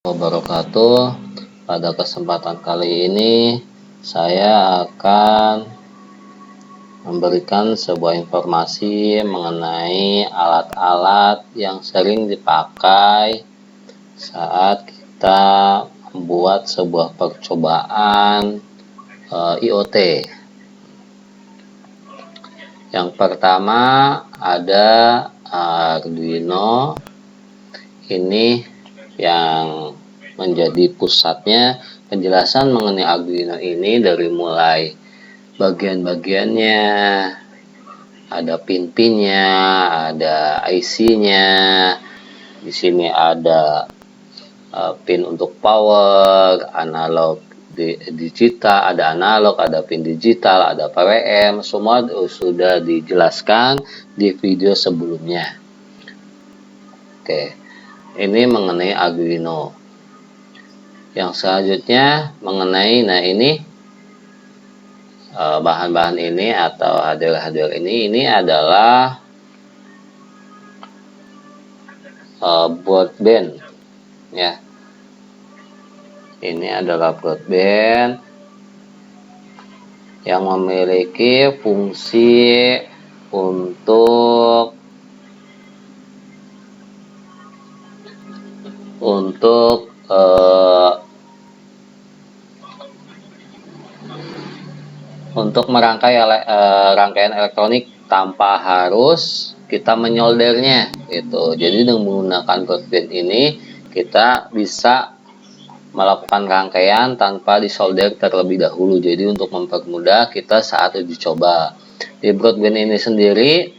Wabarakatuh. Pada kesempatan kali ini saya akan memberikan sebuah informasi mengenai alat-alat yang sering dipakai saat kita membuat sebuah percobaan IoT. Yang pertama ada Arduino. Ini yang menjadi pusatnya penjelasan mengenai Arduino ini, dari mulai bagian-bagiannya, ada pin-pinnya, ada IC-nya. Di sini ada pin untuk power, analog digital, ada analog, ada pin digital, ada PWM, semua sudah dijelaskan di video sebelumnya. Oke. Ini mengenai Arduino. Yang selanjutnya mengenai, ini bahan-bahan ini atau hardware ini adalah broadband, ya. Ini adalah broadband yang memiliki fungsi untuk merangkai rangkaian elektronik tanpa harus kita menyoldernya gitu. Jadi dengan menggunakan broadband ini kita bisa melakukan rangkaian tanpa disolder terlebih dahulu. Jadi untuk mempermudah kita saat uji coba. Di broadband ini sendiri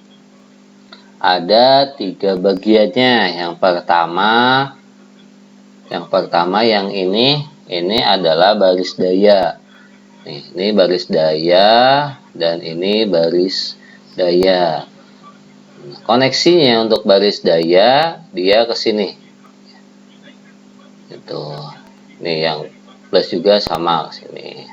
ada 3 bagiannya. Yang pertama yang ini adalah baris daya. Ini baris daya dan ini baris daya. Koneksinya untuk baris daya dia ke sini. Itu. Ini yang plus juga sama ke sini.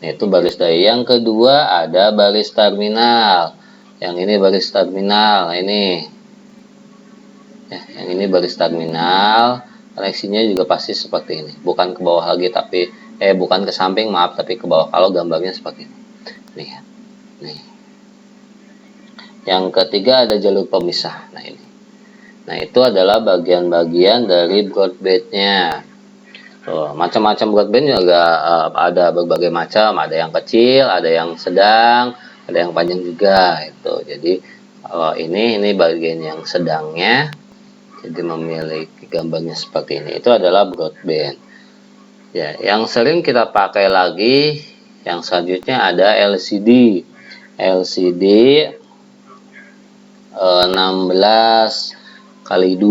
Itu baris daya. Yang kedua ada baris terminal. Yang ini baris terminal, ini. Yang ini baris terminal. Koneksinya juga pasti seperti ini, bukan ke bawah lagi tapi bukan ke samping, maaf, tapi ke bawah kalau gambarnya seperti ini. Nih. Yang ketiga ada jalur pemisah. Nah, itu adalah bagian-bagian dari broadband-nya. Macam-macam broadband juga ada berbagai macam, ada yang kecil, ada yang sedang, ada yang panjang juga itu. Jadi ini bagian yang sedangnya. Jadi memiliki gambarnya seperti ini. Itu adalah broadband. Ya, yang sering kita pakai lagi, yang selanjutnya ada LCD. LCD 16x2.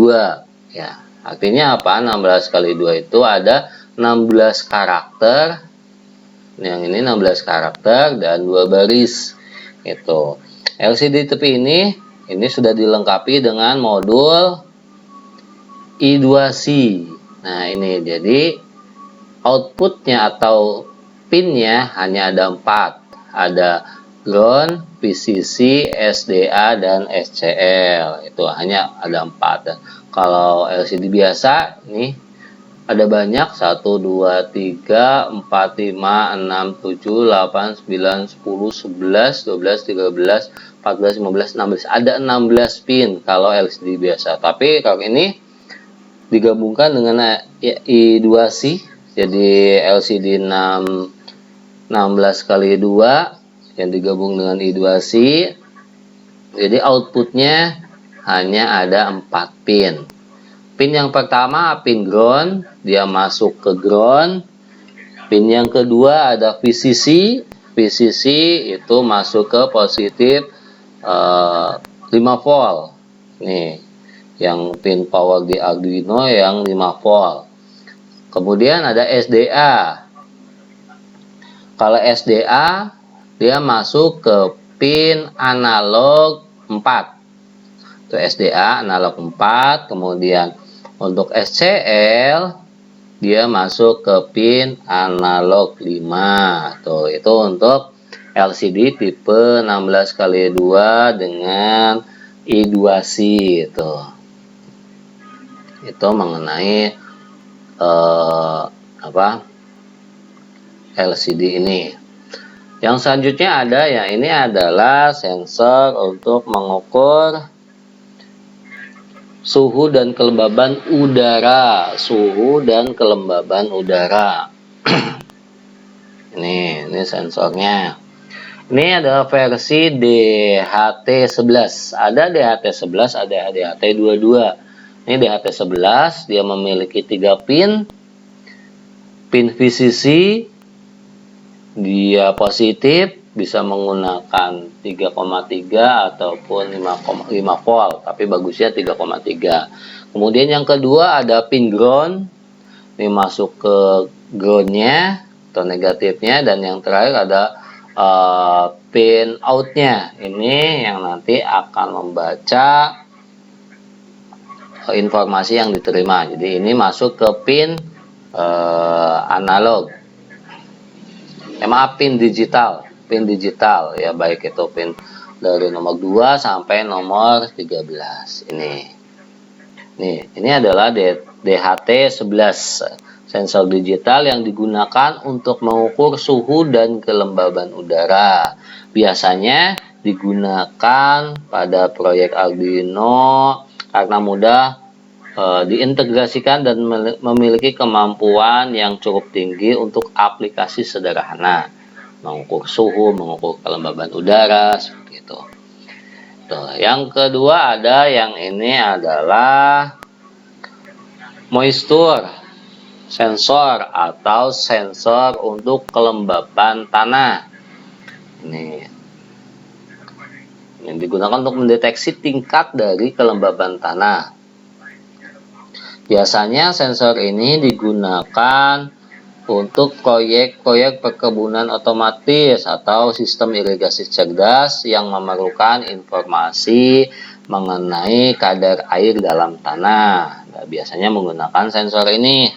Ya, artinya apa? 16x2 itu ada 16 karakter. Yang ini 16 karakter dan 2 baris. Itu. LCD TV ini sudah dilengkapi dengan modul I2C. Nah, ini jadi outputnya atau pinnya hanya ada 4. Ada ground, VCC, SDA, dan SCL. Itu hanya ada 4. Dan kalau LCD biasa, ini ada banyak. 1, 2, 3, 4, 5, 6, 7, 8, 9, 10, 11, 12, 13, 14, 15, 16. Ada 16 pin kalau LCD biasa. Tapi kalau ini digabungkan dengan I2C, jadi LCD 16x2 yang digabung dengan I2C, jadi outputnya hanya ada 4 pin. Pin yang pertama pin ground, dia masuk ke ground. Pin yang kedua ada VCC. VCC itu masuk ke positif 5 volt. Nih, yang pin power di Arduino yang 5 volt. Kemudian ada SDA. Kalau SDA dia masuk ke pin analog 4. Itu SDA analog 4. Kemudian untuk SCL dia masuk ke pin analog 5. Tuh, itu untuk LCD tipe 16x2 dengan I2C itu. Itu mengenai LCD ini. Yang selanjutnya ada yang ini adalah sensor untuk mengukur suhu dan kelembaban udara. Ini sensornya. Ini adalah versi DHT11. Ada DHT11, ada DHT22. Ini DHT11, dia memiliki 3 pin. Pin VCC, dia positif, bisa menggunakan 3,3 ataupun 5 volt, tapi bagusnya 3,3. Kemudian yang kedua ada pin ground. Ini masuk ke groundnya atau negatifnya, dan yang terakhir ada pin outnya, ini yang nanti akan membaca informasi yang diterima. Jadi ini masuk ke pin analog, pin digital ya, baik itu pin dari nomor 2 sampai nomor 13. Ini adalah DHT11, sensor digital yang digunakan untuk mengukur suhu dan kelembaban udara. Biasanya digunakan pada proyek Arduino karena mudah diintegrasikan dan memiliki kemampuan yang cukup tinggi untuk aplikasi sederhana, mengukur suhu, mengukur kelembaban udara, seperti itu. Yang kedua ada yang ini adalah moisture sensor atau sensor untuk kelembaban tanah. Ini yang digunakan untuk mendeteksi tingkat dari kelembaban tanah. Biasanya sensor ini digunakan untuk proyek-proyek perkebunan otomatis atau sistem irigasi cerdas yang memerlukan informasi mengenai kadar air dalam tanah. Nah, biasanya menggunakan sensor ini.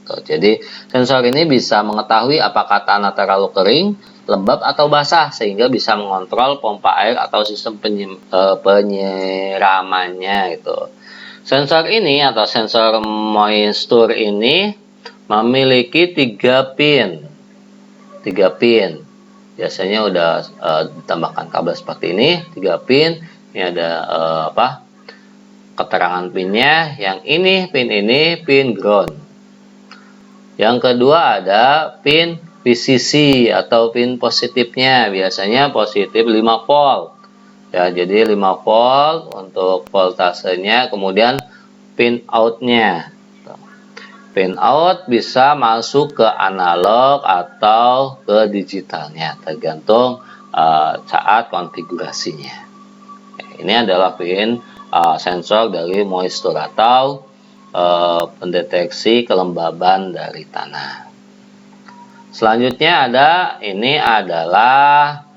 Jadi sensor ini bisa mengetahui apakah tanah terlalu kering, lembab atau basah, sehingga bisa mengontrol pompa air atau sistem penyiramannya gitu. Sensor ini atau sensor moisture ini memiliki 3 pin. Biasanya udah ditambahkan kabel seperti ini, 3 pin. Ini ada keterangan pinnya. Yang ini pin ground. Yang kedua ada pin VCC atau pin positifnya, biasanya positif 5 volt. Ya, jadi 5 volt untuk voltasenya, kemudian pin outnya. Pin out bisa masuk ke analog atau ke digitalnya, tergantung saat konfigurasinya. Ini adalah pin sensor dari moisture atau pendeteksi kelembaban dari tanah. Selanjutnya ini adalah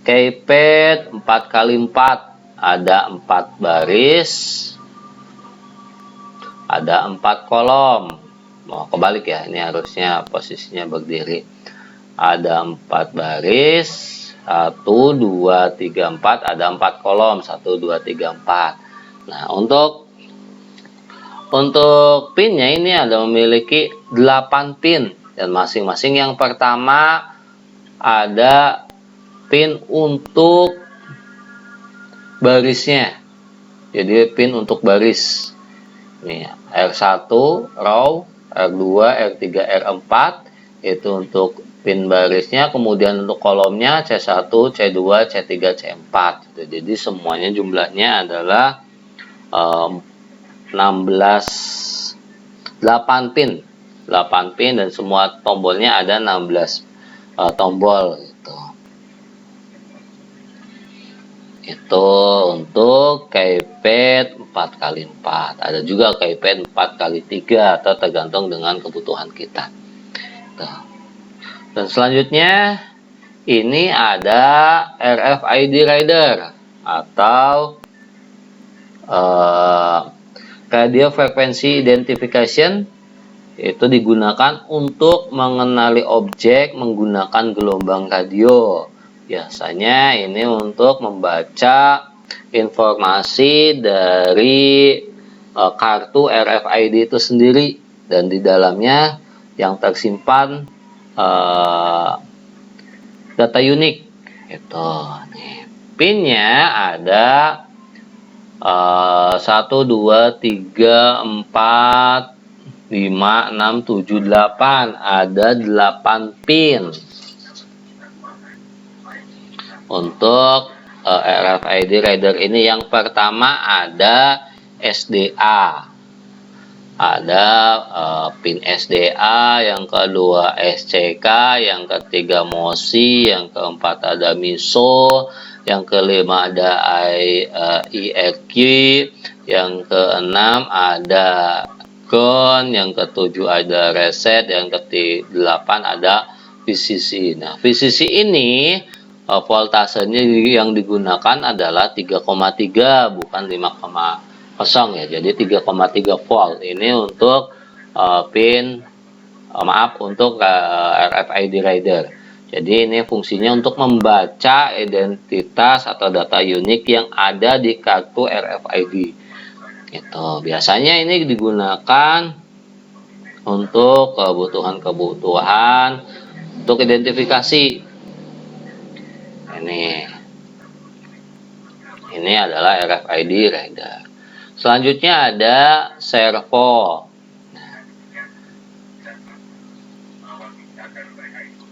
keypad 4x4, ada 4 baris, ada 4 kolom. Mau kebalik ya, ini harusnya posisinya berdiri. Ada 4 baris, 1, 2, 3, 4, ada 4 kolom, 1, 2, 3, 4. Nah, untuk pinnya ini ada memiliki 8 pin, dan masing-masing yang pertama ada pin untuk barisnya. Jadi pin untuk baris. Ini R1 row, R2, R3, R4 itu untuk pin barisnya, kemudian untuk kolomnya C1, C2, C3, C4. Jadi semuanya jumlahnya adalah 8 pin dan semua tombolnya ada 16 tombol gitu. Itu untuk keypad 4x4. Ada juga keypad 4x3 atau tergantung dengan kebutuhan kita. Dan selanjutnya ini ada RFID reader atau radio frequency identification. Itu digunakan untuk mengenali objek menggunakan gelombang radio. Biasanya ini untuk membaca informasi dari kartu RFID itu sendiri, dan di dalamnya yang tersimpan data unik itu. Nih, pinnya ada 1, 2, 3, 4, 5, 6, 7, 8. Ada 8 pin untuk RFID reader ini. Yang pertama ada SDA, ada pin SDA, yang kedua SCK, yang ketiga MOSI, yang keempat ada MISO, yang kelima ada IRQ, yang keenam ada GON, yang ketujuh ada reset, yang ke-8 ada VCC. Nah, VCC ini voltasenya yang digunakan adalah 3,3 bukan 5,0 ya. Jadi 3,3 volt ini untuk pin untuk RFID reader. Jadi ini fungsinya untuk membaca identitas atau data unik yang ada di kartu RFID. Itu biasanya ini digunakan untuk kebutuhan-kebutuhan untuk identifikasi. Ini adalah RFID reader. Selanjutnya ada servo.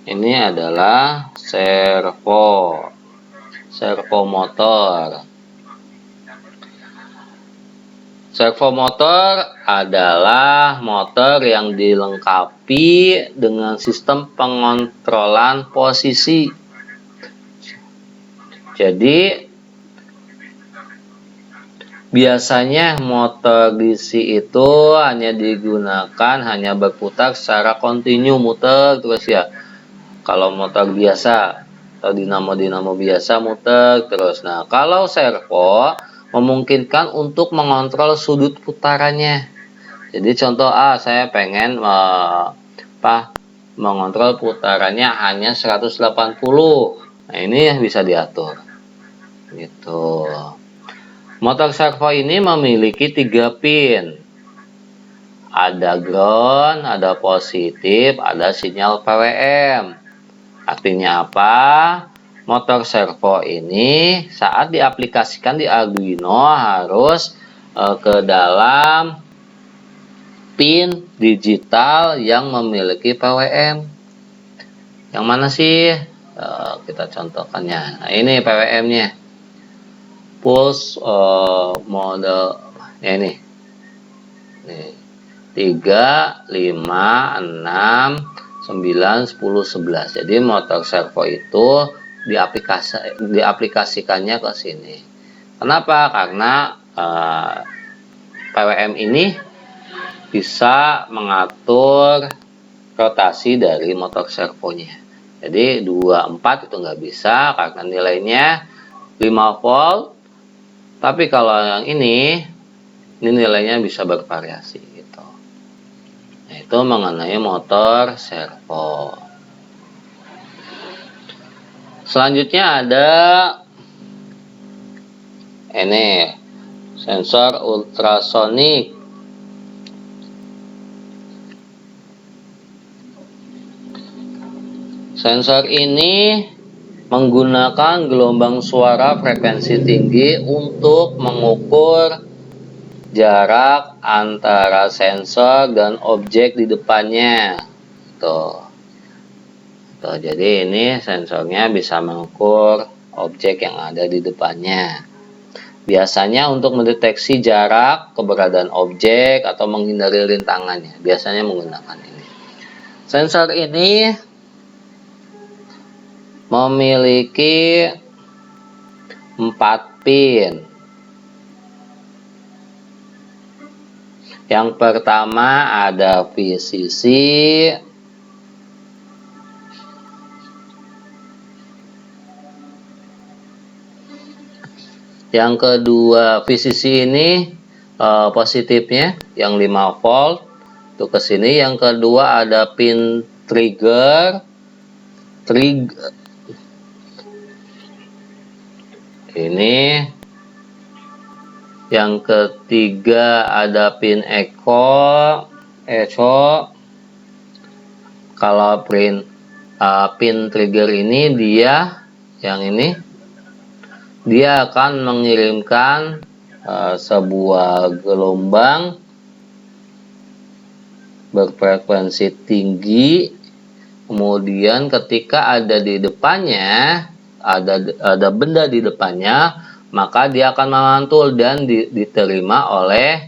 Ini adalah servo motor. Servo motor adalah motor yang dilengkapi dengan sistem pengontrolan posisi. Jadi biasanya motor DC itu hanya berputar secara kontinu, muter terus ya. Kalau motor biasa atau dinamo biasa muter terus. Nah, kalau servo memungkinkan untuk mengontrol sudut putarannya. Jadi contoh saya pengen mengontrol putarannya hanya 180. Nah, ini yang bisa diatur. Gitu. Motor servo ini memiliki 3 pin. Ada ground, ada positif, ada sinyal PWM. Artinya apa? Motor servo ini saat diaplikasikan di Arduino harus ke dalam pin digital yang memiliki PWM. Yang mana sih? Kita contohkannya. Nah, ini PWM-nya. Pulse mode ya ini. 3, 5, 6, 9, 10, 11. Jadi motor servo itu diaplikasikannya ke sini. Kenapa? Karena PWM ini bisa mengatur rotasi dari motor servonya. Jadi 24 itu nggak bisa karena nilainya 5 volt. Tapi kalau yang ini nilainya bisa bervariasi gitu. Nah, itu mengenai motor servo. Selanjutnya ada ini sensor ultrasonik. Sensor ini menggunakan gelombang suara frekuensi tinggi untuk mengukur jarak antara sensor dan objek di depannya. Jadi ini sensornya bisa mengukur objek yang ada di depannya. Biasanya untuk mendeteksi jarak, keberadaan objek, atau menghindari rintangannya. Biasanya menggunakan ini. Sensor ini memiliki 4 pin. Yang pertama ada VCC, yang kedua VCC ini positifnya yang 5 volt itu ke sini. Yang kedua ada pin trigger ini Yang ketiga ada pin echo. Kalau pin trigger ini dia akan mengirimkan sebuah gelombang berfrekuensi tinggi. Kemudian ketika ada di depannya, ada benda di depannya, maka dia akan memantul dan diterima oleh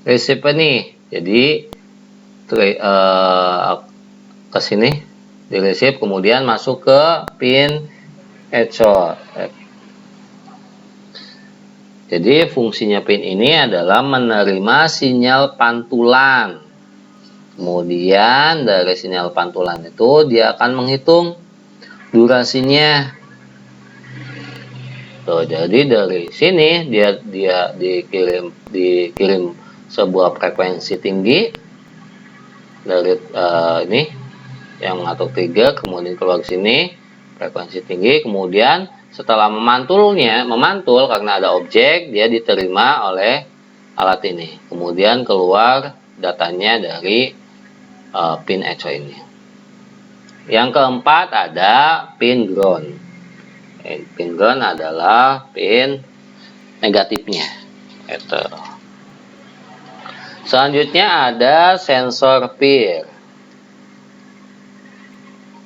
receiver nih. Jadi ke sini di receive, kemudian masuk ke pin echo. Jadi fungsinya pin ini adalah menerima sinyal pantulan. Kemudian dari sinyal pantulan itu dia akan menghitung durasinya. Tuh, jadi dari sini dia dikirim sebuah frekuensi tinggi dari ini yang mengatur trigger, kemudian keluar sini frekuensi tinggi, kemudian setelah memantul karena ada objek, dia diterima oleh alat ini, kemudian keluar datanya dari pin echo ini. Yang keempat ada pin ground. Pin ground adalah pin negatifnya. Itu. Selanjutnya ada sensor peer.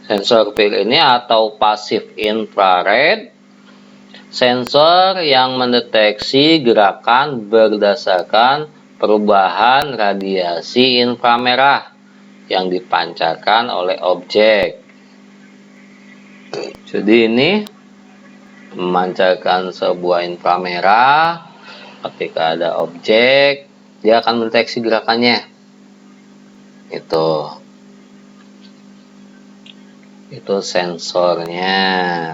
Sensor peer ini atau passive infrared, sensor yang mendeteksi gerakan berdasarkan perubahan radiasi inframerah yang dipancarkan oleh objek. Jadi ini memancarkan sebuah inframerah. Ketika ada objek, dia akan mendeteksi gerakannya. Itu sensornya,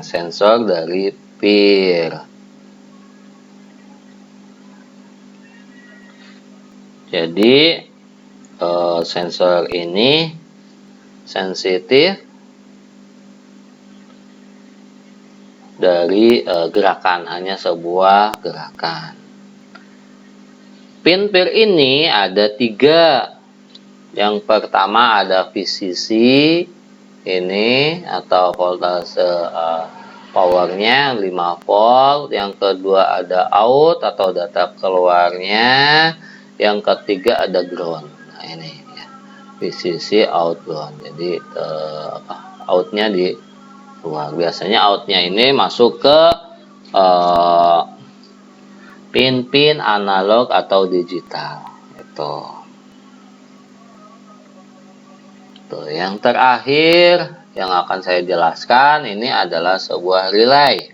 sensor dari peer. Jadi sensor ini sensitif dari gerakan, hanya sebuah gerakan. Pin peer ini ada 3. Yang pertama ada VCC ini atau voltase powernya 5 volt. Yang kedua ada out atau data keluarnya. Yang ketiga ada ground. Nah ini ya, VCC out ground. Jadi outnya di luar. Biasanya outnya ini masuk ke pin-pin analog atau digital. Yang terakhir yang akan saya jelaskan ini adalah sebuah relay.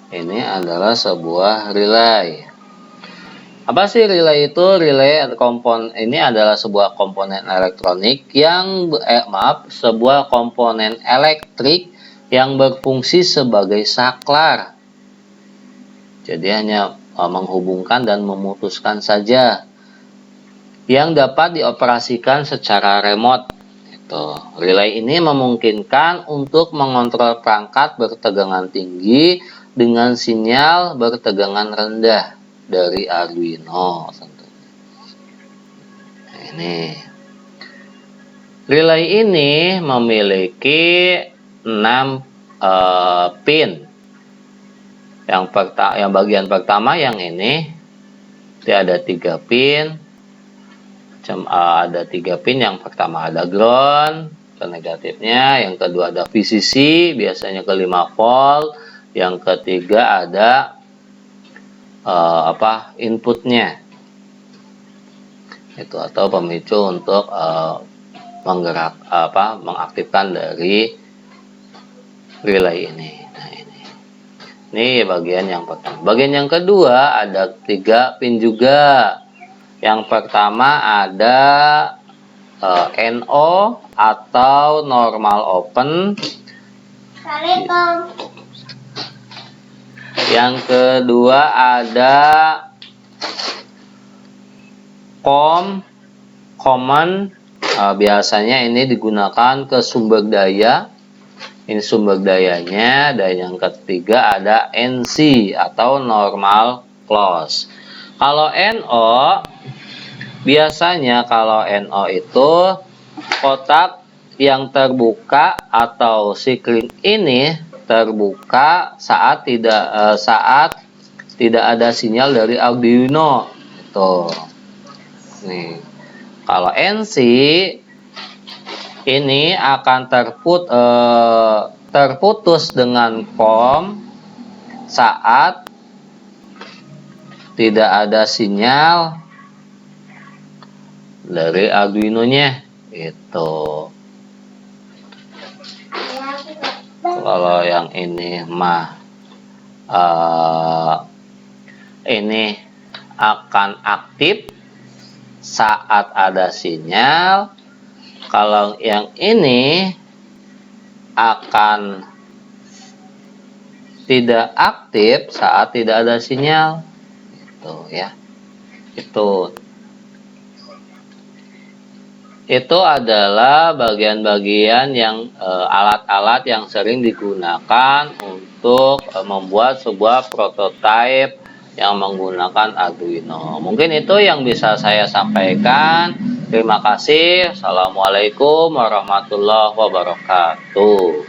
Ini adalah sebuah relay. Apa sih relay itu? Relay ini adalah sebuah komponen elektronik sebuah komponen elektrik yang berfungsi sebagai saklar. Jadi hanya menghubungkan dan memutuskan saja, yang dapat dioperasikan secara remote. Relay ini memungkinkan untuk mengontrol perangkat bertegangan tinggi dengan sinyal bertegangan rendah dari Arduino. Relay ini memiliki 6 pin. Yang bagian pertama yang ini dia ada 3 pin. Ada 3 pin. Yang pertama ada ground ke negatifnya, yang kedua ada VCC biasanya ke 5 volt, yang ketiga ada inputnya itu atau pemicu untuk mengaktifkan dari relay ini. Ini bagian yang pertama. Bagian yang kedua ada 3 pin juga. Yang pertama ada NO atau normal open. Yang kedua ada common. Biasanya ini digunakan ke sumber daya Ini sumber dayanya. Dan yang ketiga ada NC atau normal close. Kalau NO, biasanya kalau NO itu kotak yang terbuka atau sikling ini terbuka saat tidak ada sinyal dari Arduino. Tuh. Nih. Kalau NC ini akan terputus dengan COM saat tidak ada sinyal dari Arduino-nya. Itu. Kalau yang ini mah ini akan aktif saat ada sinyal. Kalau yang ini akan tidak aktif saat tidak ada sinyal. Itu ya. Itu adalah bagian-bagian yang alat-alat yang sering digunakan untuk membuat sebuah prototipe yang menggunakan Arduino. Mungkin itu yang bisa saya sampaikan. Terima kasih. Assalamualaikum warahmatullahi wabarakatuh.